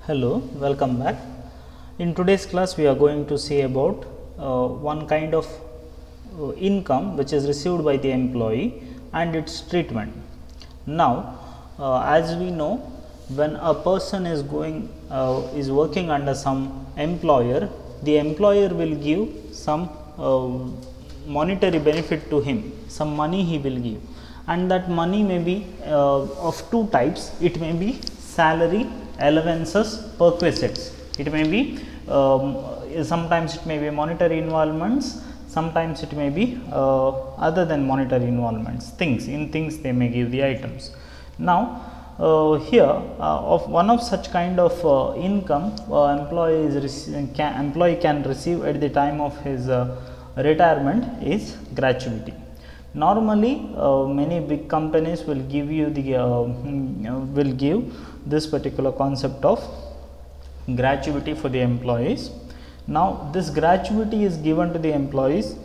Hello, welcome back. In today's class, we are going to see about one kind of income which is received by the employee and its treatment. Now, as we know, when a person is working under some employer, the employer will give some monetary benefit to him, some money he will give, and that money may be of two types. It may be salary, allowances, perquisites. It may be sometimes it may be monetary involvements, sometimes it may be other than monetary involvements, things they may give the items. Now, here of one of such kind of income employee can receive at the time of his retirement is gratuity. Normally, many big companies will give you the will give this particular concept of gratuity for the employees. Now, this gratuity is given to the employees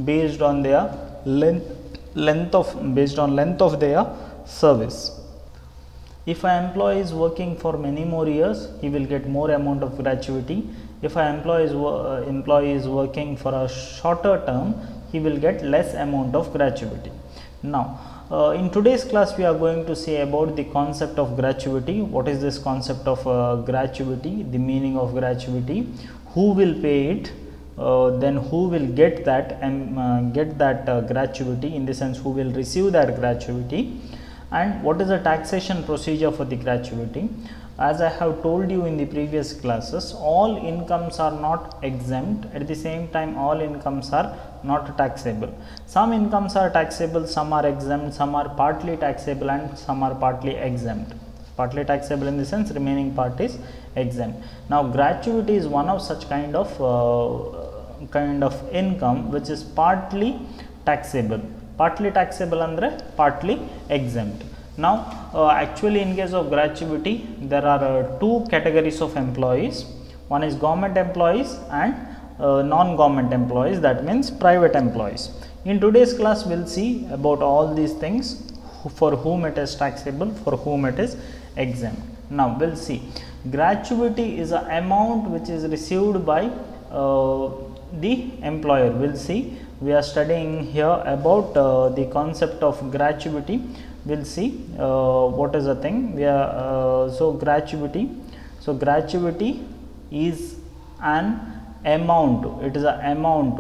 based on their length of their service. If an employee is working for many more years, he will get more amount of gratuity. If an employee is working for a shorter term, he will get less amount of gratuity. Now, in today's class, we are going to say about the concept of gratuity. What is this concept of gratuity? The meaning of gratuity, who will pay it, then who will get that gratuity, in the sense who will receive that gratuity, and what is the taxation procedure for the gratuity. As I have told you in the previous classes, all incomes are not exempt. At the same time, all incomes are not taxable. Some incomes are taxable, some are exempt, some are partly taxable, and some are partly exempt. Partly taxable in the sense remaining part is exempt. Now, gratuity is one of such kind of income which is partly taxable. Partly taxable andre partly exempt. Now, actually in case of gratuity, there are two categories of employees. One is government employees and non-government employees, that means private employees. In today's class, we will see about all these things, for whom it is taxable, for whom it is exempt. Now, we will see. Gratuity is an amount which is received by the employer. We will see. We are studying here about the concept of gratuity. We will see what is the thing. So gratuity is an amount. It is an amount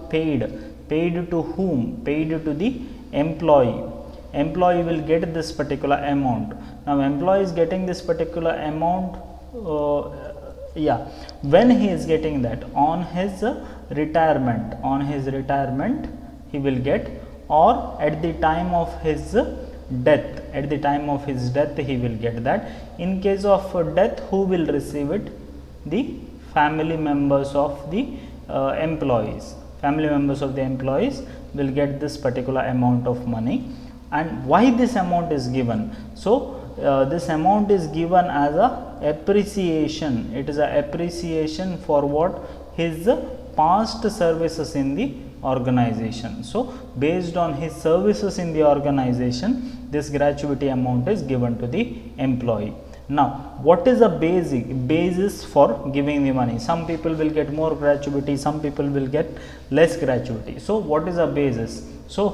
paid to whom? Paid to the employee. Employee will get this particular amount. Now, employee is getting this particular amount. When he is getting that on his retirement, he will get, or at the time of his death, he will get that. In case of death, who will receive it? The family members of the employees. Family members of the employees will get this particular amount of money. And why this amount is given? So, this amount is given as a appreciation. It is a appreciation for what? His past services in the organization. So, based on his services in the organization, this gratuity amount is given to the employee. Now, what is the basis for giving the money? Some people will get more gratuity, some people will get less gratuity. So, what is the basis? So,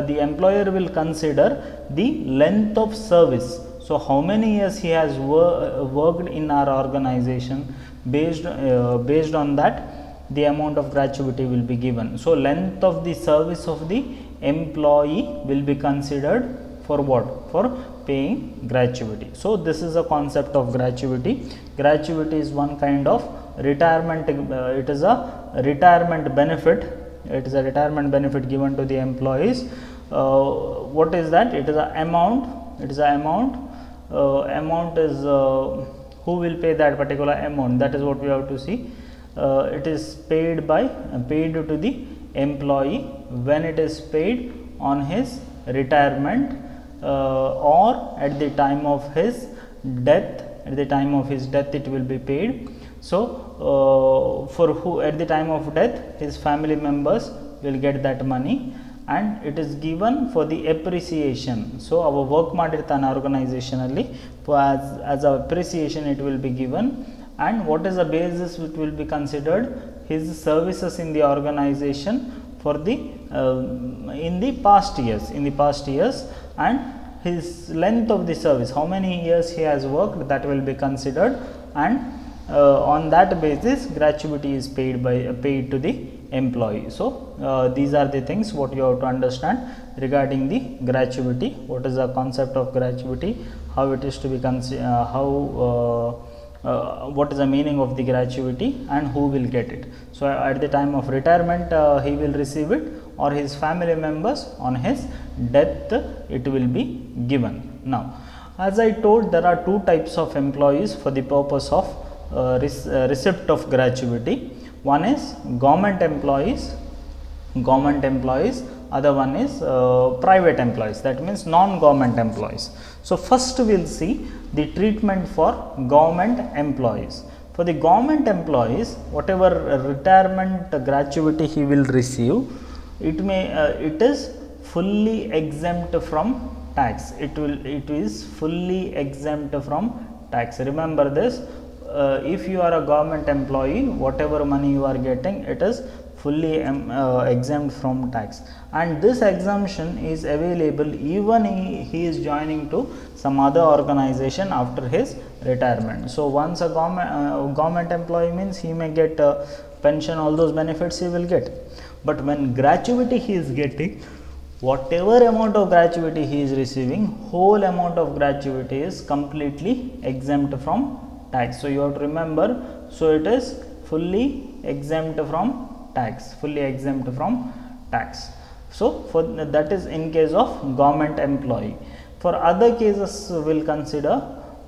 the employer will consider the length of service. So, how many years he has worked in our organization, based on that the amount of gratuity will be given. So, length of the service of the employee will be considered for what? For paying gratuity. So, this is a concept of gratuity. Gratuity is one kind of retirement, it is a retirement benefit. It is a retirement benefit given to the employees. What is that? It is an amount. It is an amount. Amount is who will pay that particular amount? That is what we have to see. It is paid to the employee when it is paid on his retirement or at the time of his death. At the time of his death, it will be paid. So, for who at the time of death, his family members will get that money, and it is given for the appreciation. So our work ಮಾಡಿರ್ತಾನೆ organization ಅಲ್ಲಿ as a appreciation it will be given, and what is the basis which will be considered? His services in the organization for the in the past years, and his length of the service, how many years he has worked, that will be considered, and on that basis gratuity is paid to the employee. So these are the things what you have to understand regarding the gratuity. What is the concept of gratuity, how it is to be what is the meaning of the gratuity, and who will get it. So at the time of retirement he will receive it, or his family members on his death it will be given. Now as I told, there are two types of employees for the purpose of receipt of gratuity. One is government employees, other one is private employees, that means non-government employees. So first we will see the treatment for government employees. For the government employees, whatever retirement gratuity he will receive, it is fully exempt from tax. It is fully exempt from tax. Remember this, if you are a government employee, whatever money you are getting, it is fully exempt from tax, and this exemption is available even he is joining to some other organization after his retirement. So once a government employee means he may get pension, all those benefits he will get, but when gratuity he is getting, whatever amount of gratuity he is receiving, whole amount of gratuity is completely exempt from tax. So you have to remember, so it is fully exempt from tax, So for that is in case of government employee. For other cases we will consider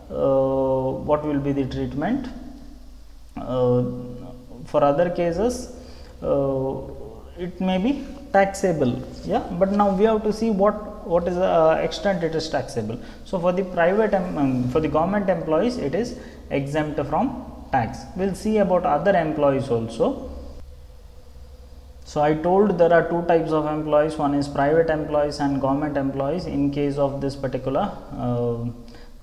what will be the treatment. For other cases it may be taxable, yeah, but now we have to see what is the extent it is taxable. So for the for the government employees it is exempt from tax. We will see about other employees also. So I told there are two types of employees, one is private employees and government employees in case of this particular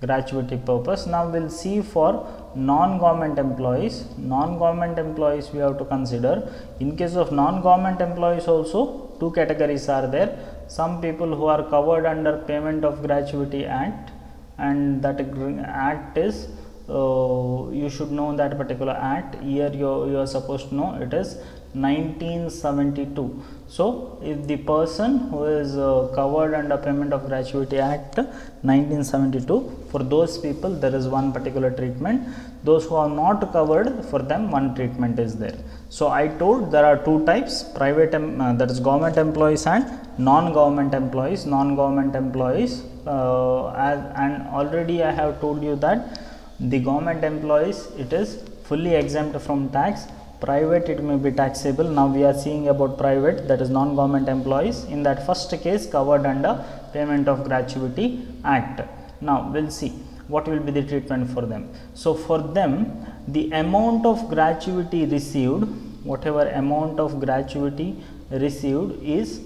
gratuity purpose. Now we will see for non-government employees. Non-government employees we have to consider. In case of non-government employees also, two categories are there. Some people who are covered under Payment of Gratuity Act, and that act is you should know that particular act. Year you are supposed to know, it is 1972. So if the person who is covered under Payment of Gratuity Act 1972, for those people there is one particular treatment. Those who are not covered, for them one treatment is there. So I told there are two types, private that is government employees and non-government employees. Non-government employees and already I have told you that the government employees it is fully exempt from tax. Private it may be taxable. Now we are seeing about private, that is non-government employees. In that first case covered under Payment of Gratuity Act. Now we will see what will be the treatment for them. So for them, the amount of gratuity received, whatever amount of gratuity received is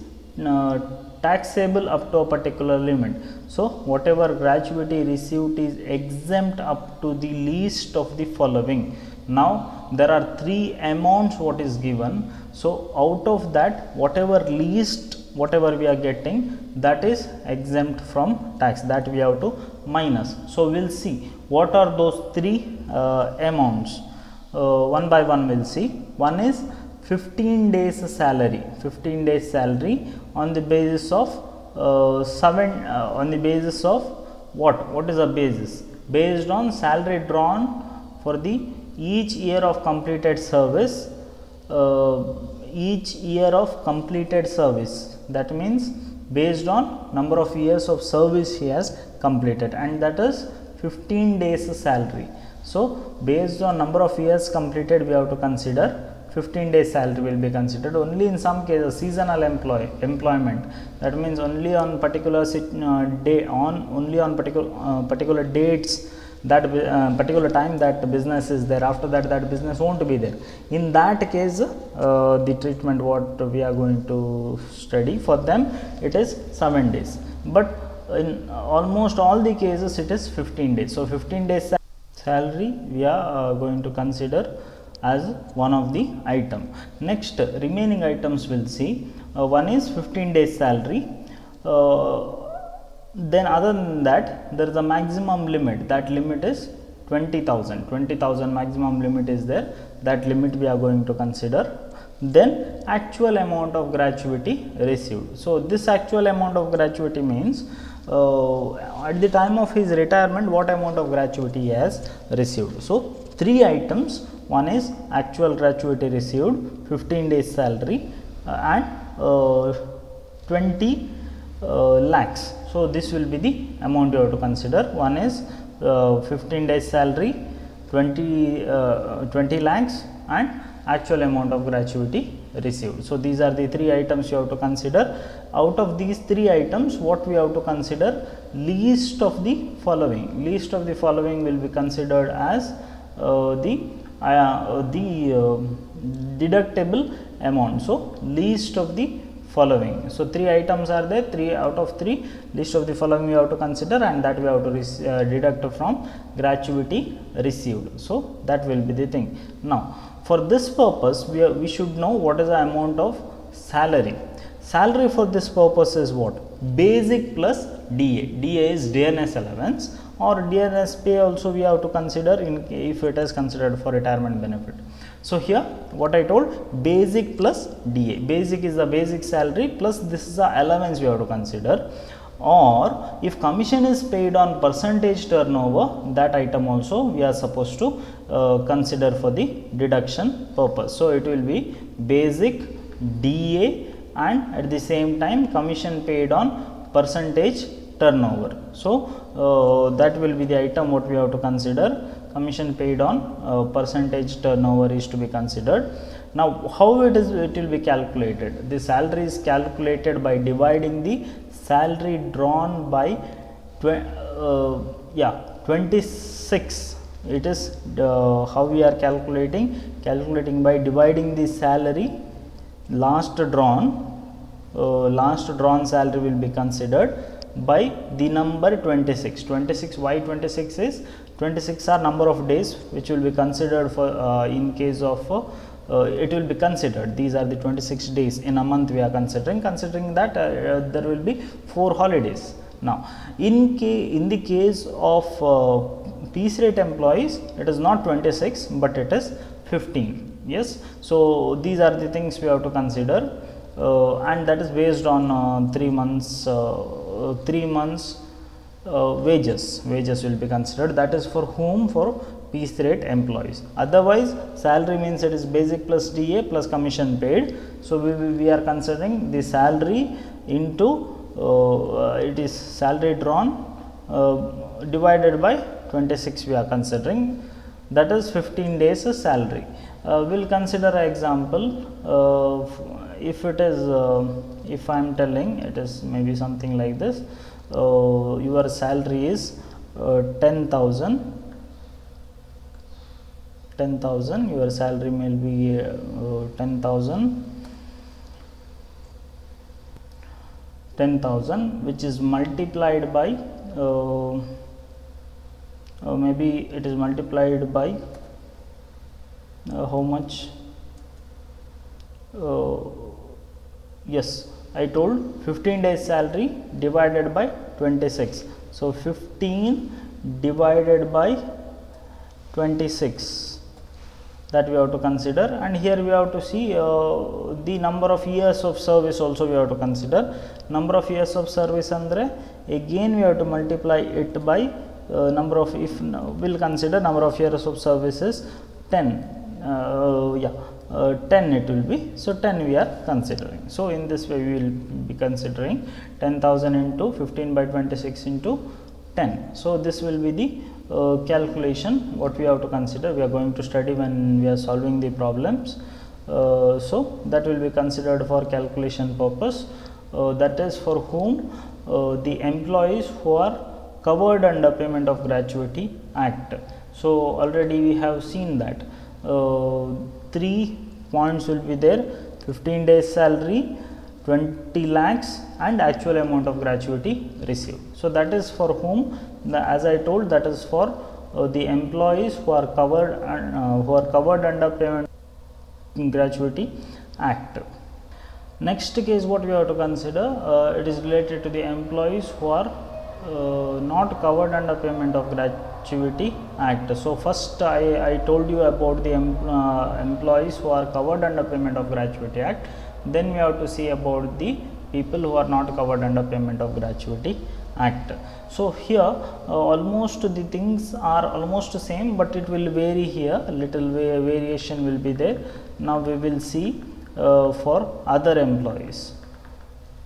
taxable up to a particular limit. So whatever gratuity received is exempt up to the least of the following. Now there are three amounts what is given. So out of that, whatever least, whatever we are getting, that is exempt from tax, that we have to minus. So we will see what are those three amounts. One by one we will see. One is 15 days salary, 15 days salary on the basis of on the basis of what is the basis? Based on salary drawn for the each year of completed service, that means based on number of years of service he has completed, and that is 15 days salary. So based on number of years completed, we have to consider 15 days salary will be considered. Only in some cases seasonal employment, that means only on particular day, only on particular dates that particular time that business is there, after that that business won't be there. In that case the treatment what we are going to study for them, it is 7 days, but in almost all the cases it is 15 days. So 15 days salary we are going to consider as one of the item. Next remaining items we'll see. One is 15 days salary. Then other than that, there is a maximum limit. That limit is 20,000. 20,000 maximum limit is there. That limit we are going to consider. Then actual amount of gratuity received. So this actual amount of gratuity means at the time of his retirement what amount of gratuity he has received. So 3 items. One is actual gratuity received, 15 days salary and 20 lakhs. So this will be the amount you have to consider. One is 15 days salary, 20 lakhs and actual amount of gratuity received. So these are the 3 items you have to consider. Out of these 3 items, what we have to consider? Least of the following. Least of the following will be considered as the deductible amount. So least of the following. So 3 items are there, 3 out of 3, list of the following we have to consider, and that we have to deduct from gratuity received. So that will be the thing. Now for this purpose we should know what is the amount of salary. Salary for this purpose is what? Basic plus DA. DA is dearness allowance, or dearness pay also we have to consider if it is considered for retirement benefit. So here what I told, basic plus DA. Basic is the basic salary plus this is the allowance we have to consider. Or if commission is paid on percentage turnover, that item also we are supposed to consider for the deduction purpose. So it will be basic, DA and at the same time commission paid on percentage turnover. So that will be the item what we have to consider. Commission paid on percentage turnover is to be considered. Now how it will be calculated? The salary is calculated by dividing the salary drawn by 26. It is how we are calculating by dividing the salary last drawn salary will be considered by the number 26. Why 26 is 26 are number of days which will be considered for in case of it will be considered. These are the 26 days in a month we are considering that there will be 4 holidays. Now in the case of piece rate employees, it is not 26 but it is 15. Yes, so these are the things we have to consider, and that is based on 3 months wages will be considered. That is for whom? For piece rate employees. Otherwise salary means it is basic plus DA plus commission paid. So we are considering the salary into it is salary drawn divided by 26 we are considering, that is 15 days salary. We'll consider an example. If it is if I am telling, it is maybe something like this. Your salary is 10,000. Your salary may be 10,000, which is multiplied by maybe it is multiplied by how much? Yes, I told 15 days salary divided by 26. So 15 divided by 26, that we have to consider, and here we have to see the number of years of service also we have to consider. Number of years of service andre again we have to multiply it by number of, if we'll consider number of years of service is 10, 10 it will be. So 10 we are considering. So in this way we will be considering 10,000 into 15 by 26 into 10. So this will be the calculation what we have to consider. We are going to study when we are solving the problems. So that will be considered for calculation purpose. That is for whom? The employees who are covered under Payment of Gratuity Act. So already we have seen that 3 points will be there: 15 days salary, 20 lakhs and actual amount of gratuity received. So that is for whom, as I told, that is for the employees who are covered under Payment Gratuity Act. Next case what we have to consider, it is related to the employees who are not covered under Payment of Gratuity Act. So first I told you about the employees who are covered under Payment of Gratuity Act. Then we have to see about the people who are not covered under Payment of Gratuity Act. So here almost the things are almost same, but it will vary here, little variation will be there. Now we will see for other employees.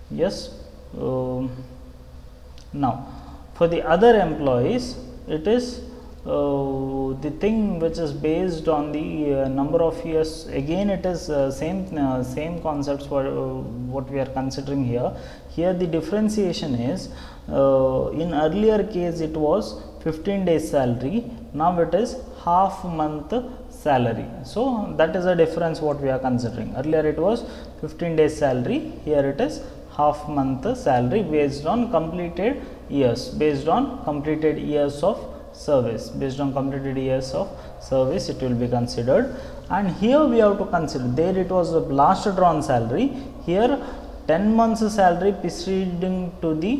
Yes. Now for the other employees, it is the thing which is based on the number of years. Again it is same concepts for what we are considering here. Here the differentiation is, in earlier case it was 15 days salary, now it is half month salary. So that is a difference what we are considering. Earlier it was 15 days salary, here it is half month salary based on completed years, of service. Based on completed years of service it will be considered. And here we have to consider, there it was the last drawn salary, here 10 months salary preceding to the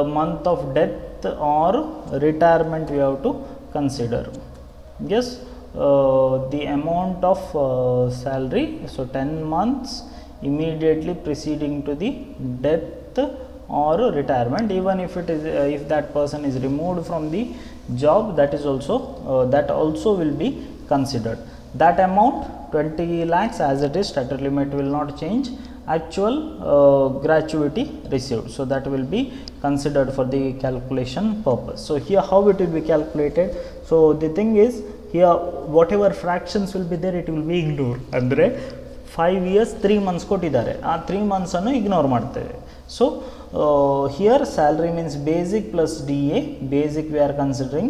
month of death or retirement we have to consider. Yes, the amount of salary, so 10 months immediately preceding to the death or retirement, even if it is if that person is removed from the job, that is also that also will be considered. That amount 20 lakhs as it is, statutory limit will not change, actual gratuity received. So that will be considered for the calculation purpose. So here how it will be calculated. So the thing is, here whatever fractions will be there, it will be ignored. Andre 5 years 3 months ಕೊಟ್ಟಿದ್ದಾರೆ, ಆ 3 months ಅನ್ನು ignore ಮಾಡ್ತೇವೆ. So here salary means basic plus DA, basic we are considering,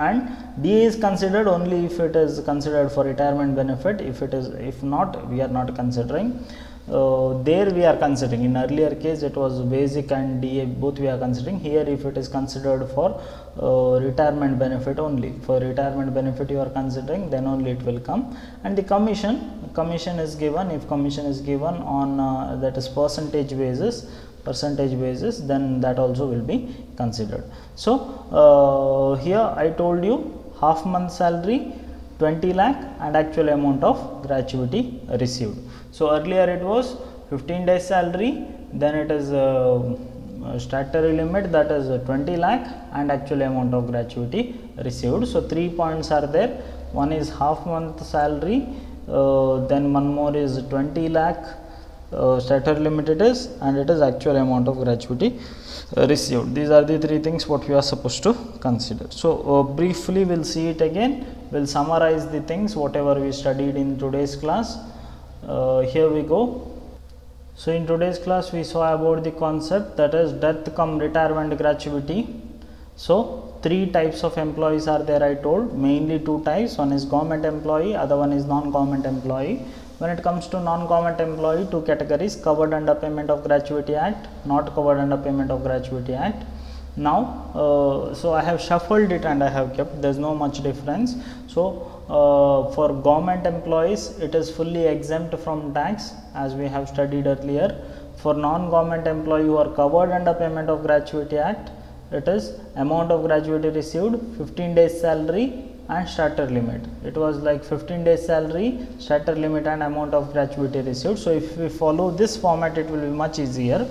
and DA is considered only if it is considered for retirement benefit. If not, we are not considering. There we are considering, in earlier case it was basic and DA both we are considering. Here if it is considered for retirement benefit only, for retirement benefit you are considering, then only it will come. And the commission is given, if commission is given on that is percentage basis, then that also will be considered. So here I told you half month salary, 20 lakh and actual amount of gratuity received. So earlier it was 15 days salary, then it is statutory limit, that is 20 lakh and actual amount of gratuity received. So 3 points are there. One is half month salary, then one more is 20 lakh statutory limit it is, and it is actual amount of gratuity received. These are the 3 things what we are supposed to consider. So briefly we'll see it again. We'll summarize the things whatever we studied in today's class. Here we go. So in today's class we saw about the concept, that is death cum retirement gratuity. So 3 types of employees are there, I told, mainly 2 types. One is government employee, other one is non-government employee. When it comes to non-government employee, 2 categories: covered under Payment of Gratuity Act, not covered under Payment of Gratuity Act. Now so I have shuffled it and I have kept, there is no much difference. So for government employees it is fully exempt from tax, as we have studied earlier. For non-government employee who are covered under Payment of Gratuity Act, it is amount of gratuity received, 15 days salary and statutory limit. It was like 15 days salary, statutory limit and amount of gratuity received. So if we follow this format, it will be much easier.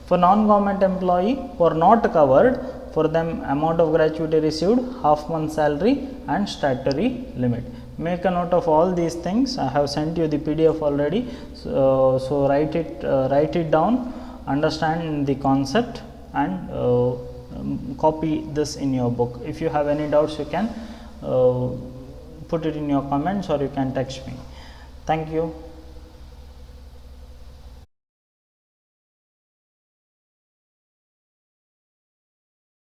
For non-government employee who are not covered, for them amount of gratuity received, half month salary and statutory limit. Make a note of all these things. I have sent you the PDF already. So write it down, understand the concept and copy this in your book. If you have any doubts, you can put it in your comments or you can text me. Thank you.